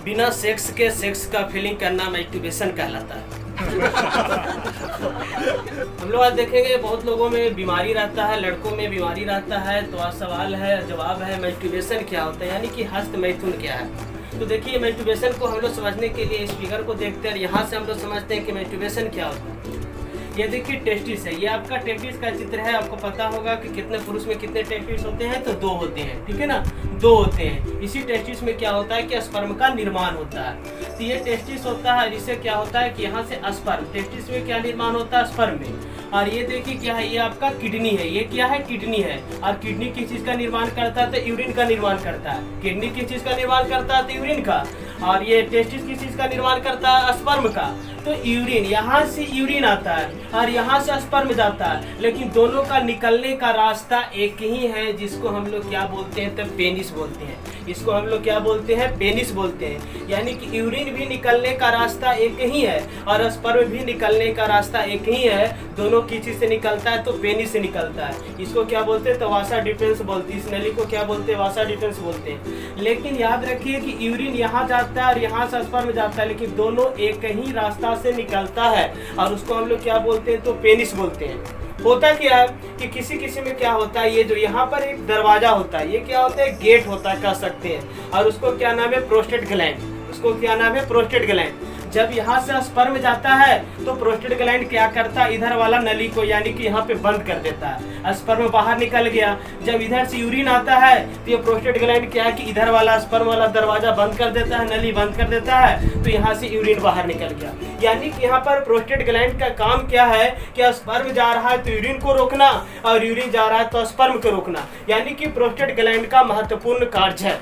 बिना सेक्स के सेक्स का फीलिंग करना मैस्टरबेशन कहलाता है। हम लोग आज देखेंगे बहुत लोगों में बीमारी रहता है, लड़कों में बीमारी रहता है। तो आज सवाल है, जवाब है, मैस्टरबेशन क्या होता है, यानी कि हस्त मैथुन क्या है। तो देखिए, मैस्टरबेशन को हम लोग समझने के लिए इस फिगर को देखते हैं और यहाँ से हम लोग समझते हैं कि मैस्टरबेशन क्या होता है। ये देखिए टेस्टिस है, ये आपका टेस्टिस का चित्र है। आपको पता होगा कि कितने पुरुष में कितने टेस्टिस होते हैं, तो 2 होते हैं, ठीक है ना, 2 होते हैं। इसी टेस्टिस में क्या होता है कि स्पर्म का निर्माण होता है। तो ये टेस्टिस होता है, जिससे क्या होता है कि यहाँ से स्पर्म, टेस्टिस में क्या निर्माण होता है, स्पर्म में। और ये देखिए क्या है, ये आपका किडनी है। ये क्या है, किडनी है। और किडनी किस चीज का निर्माण करता है, तो यूरिन का निर्माण करता है। किडनी किस चीज का निर्माण करता है, तो यूरिन का। और ये टेस्टिस किस चीज का निर्माण करता है, स्पर्म का। तो यूरिन, यहाँ से यूरिन आता है और यहाँ से स्पर्म जाता है, लेकिन दोनों का निकलने का रास्ता एक ही है, जिसको हम लोग क्या बोलते हैं, तो पेनिस बोलते हैं। इसको हम लोग क्या बोलते हैं, पेनिस बोलते हैं। यानी कि यूरिन भी निकलने का रास्ता एक ही है और स्पर्म भी निकलने का रास्ता एक ही है। दोनों किस चीज से निकलता है, तो पेनिस से निकलता है। इसको क्या बोलते हैं, तो वासा डिफरेंस बोलते हैं। इस नली को क्या बोलते हैं, वासा डिफरेंस बोलते हैं। लेकिन याद रखिए कि यूरिन यहाँ जाता है और यहाँ से स्पर्म जाता है, लेकिन दोनों एक ही रास्ता से निकलता है और उसको हम लोग क्या बोलते हैं, तो पेनिस बोलते हैं। होता क्या है कि किसी किसी में क्या होता है, ये जो यहाँ पर एक दरवाजा होता है, ये क्या होता है, गेट होता है कह सकते हैं। और उसको क्या नाम है, प्रोस्टेट ग्लैंड। उसको क्या नाम है, प्रोस्टेट ग्लैंड। जब यहाँ से स्पर्म जाता है तो प्रोस्टेट ग्लैंड क्या करता है, इधर वाला नली को यानी कि यहाँ पे बंद कर देता है। स्पर्म बाहर निकल गया। जब इधर से यूरिन आता है तो ये प्रोस्टेट ग्लैंड क्या है कि इधर वाला स्पर्म वाला दरवाजा बंद कर देता है, नली बंद कर देता है, तो यहाँ से यूरिन बाहर निकल गया। यानी कि यहाँ पर प्रोस्टेट ग्लैंड का काम क्या है कि स्पर्म जा रहा है तो यूरिन को रोकना और यूरिन जा रहा है तो स्पर्म को रोकना। यानी कि प्रोस्टेट ग्लैंड का महत्वपूर्ण कार्य है।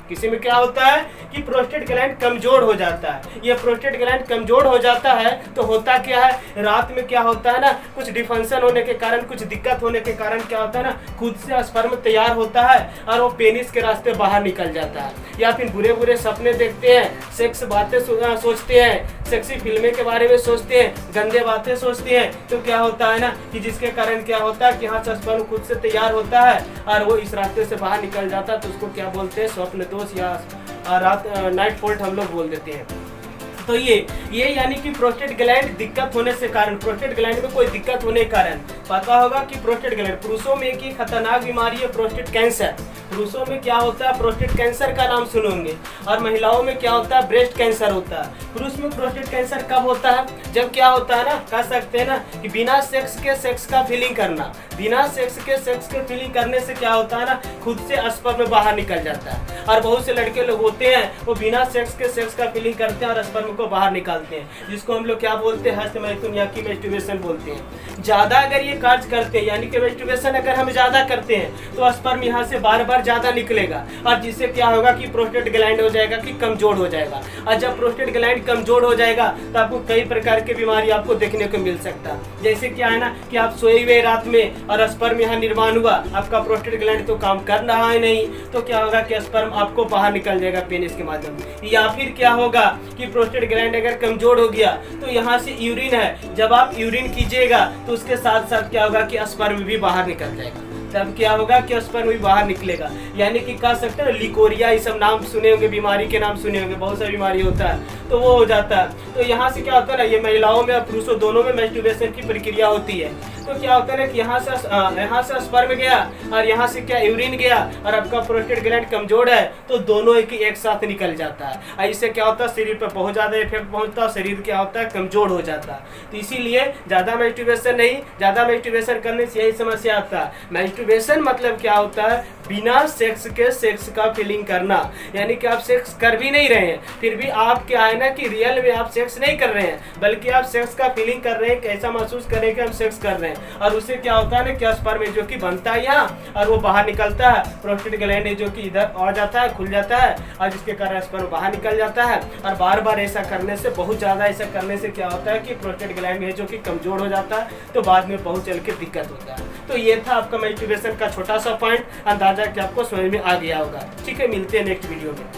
किसी में क्या होता है कि प्रोस्टेट ग्लैंड कमजोर हो जाता है। ये प्रोस्टेट ग्लैंड कमजोर हो जाता है तो होता क्या है, रात में क्या होता है ना, कुछ डिफंक्शन होने के कारण, कुछ दिक्कत होने के कारण क्या होता है ना, खुद से स्पर्म तैयार होता है और वो पेनिस के रास्ते बाहर निकल जाता है। या फिर बुरे बुरे सपने देखते हैं, सेक्स बातें सोचते हैं, सेक्सी फिल्में के बारे में सोचते हैं, गंदे बातें सोचते हैं, तो क्या होता है ना कि जिसके कारण क्या होता है कि यहाँ से स्पर्म खुद से तैयार होता है और वो इस रास्ते से बाहर निकल जाता है। तो उसको क्या बोलते हैं, स्वप्न दोष या रात नाइट फॉल्ट हम लोग बोल देते हैं। तो ये यानी कि प्रोस्टेट ग्लैंड दिक्कत होने से कारण, प्रोस्टेट ग्लैंड में कोई दिक्कत होने के कारण, पता होगा कि प्रोस्टेट ग्लैंड, पुरुषों में एक ही खतरनाक बीमारी है प्रोस्टेट कैंसर। पुरुषों में क्या होता है, प्रोस्टेट कैंसर का नाम सुनोगे। और महिलाओं में क्या होता है, ब्रेस्ट कैंसर होता है। पुरुष में प्रोस्टेट कैंसर कब होता है, जब क्या होता है ना, कह सकते हैं ना कि बिना सेक्स के सेक्स का फीलिंग करना। बिना सेक्स के सेक्स के फीलिंग करने से क्या होता है ना, खुद से स्पर्म बाहर निकल जाता है। और बहुत से लड़के लोग होते हैं वो बिना सेक्स के सेक्स का फीलिंग करते हैं और स्पर्म को बाहर निकालते हैं, जिसको हम लोग क्या बोलते हैं, हस्त मैथुन या कि मैस्टरबेशन बोलते हैं। ज्यादा अगर ये कार्य करते हैं, यानी कि मैस्टरबेशन अगर हम ज्यादा करते हैं तो स्पर्म यहाँ से बार बार ज्यादा निकलेगा और जिससे क्या होगा कि प्रोस्टेट ग्लैंड हो जाएगा कि कमजोर हो जाएगा। और जब प्रोस्टेट ग्लैंड कमजोर हो जाएगा तो आपको कई प्रकार की बीमारी आपको देखने को मिल सकता है। जैसे क्या है ना कि आप सोए हुए रात में और स्पर्म यहाँ निर्माण हुआ, आपका प्रोस्टेट ग्लैंड तो काम कर रहा है नहीं, तो क्या होगा कि स्पर्म आपको बाहर निकल जाएगा पेनिस के माध्यम से। या फिर क्या होगा कि प्रोस्टेट ग्लैंड अगर कमजोर हो गया तो यहाँ से यूरिन है, जब आप यूरिन कीजिएगा तो उसके साथ साथ क्या होगा कि स्पर्म भी बाहर निकल जाएगा। तब क्या होगा कि स्पर्म भी बाहर निकलेगा। यानी कि कह सकते हैं लिकोरिया, ये सब नाम सुने होंगे, बीमारी के नाम सुने होंगे, बहुत सारी बीमारी होता है तो वो हो जाता है। तो यहाँ से क्या होता है ना, ये महिलाओं में और पुरुषों दोनों में मैस्टरबेशन की प्रक्रिया होती है। तो क्या होता है ना कि यहाँ से स्पर्म गया और यहाँ से क्या यूरिन गया और आपका प्रोस्टेट ग्लैंड कमजोर है तो दोनों एक साथ निकल जाता है। और इससे क्या होता है, शरीर पर बहुत ज्यादा इफेक्ट पहुंचता है, शरीर क्या होता है, कमजोर हो जाता है। तो इसीलिए ज्यादा मैस्टरबेशन नहीं, ज्यादा मैस्टरबेशन करने से यही समस्या आता है। मैस्टरबेशन मतलब क्या होता है, बिना सेक्स के सेक्स का फीलिंग करना। यानी कि आप सेक्स कर भी नहीं रहे हैं, फिर भी आप क्या है ना कि रियल में आप सेक्स नहीं कर रहे हैं, बल्कि आप सेक्स का फीलिंग कर रहे हैं, कैसा महसूस कर रहे हैं कि हम सेक्स कर रहे हैं। और उससे क्या होता है ना कि स्पर्म जो कि बनता है यहाँ और वो बाहर निकलता है, प्रोस्टेट ग्लैंड जो कि इधर आ जाता है, खुल जाता है और जिसके कारण स्पर्म बाहर निकल जाता है। और बार बार ऐसा करने से, बहुत ज्यादा ऐसा करने से क्या होता है कि प्रोस्टेट ग्लैंड है जो कि कमजोर हो जाता है, तो बाद में बहुत चल के दिक्कत होता है। तो ये था आपका मैस्टरबेशन का छोटा सा पॉइंट, अंदाजा कि आपको समझ में आ गया होगा। ठीक है, मिलते हैं नेक्स्ट वीडियो में।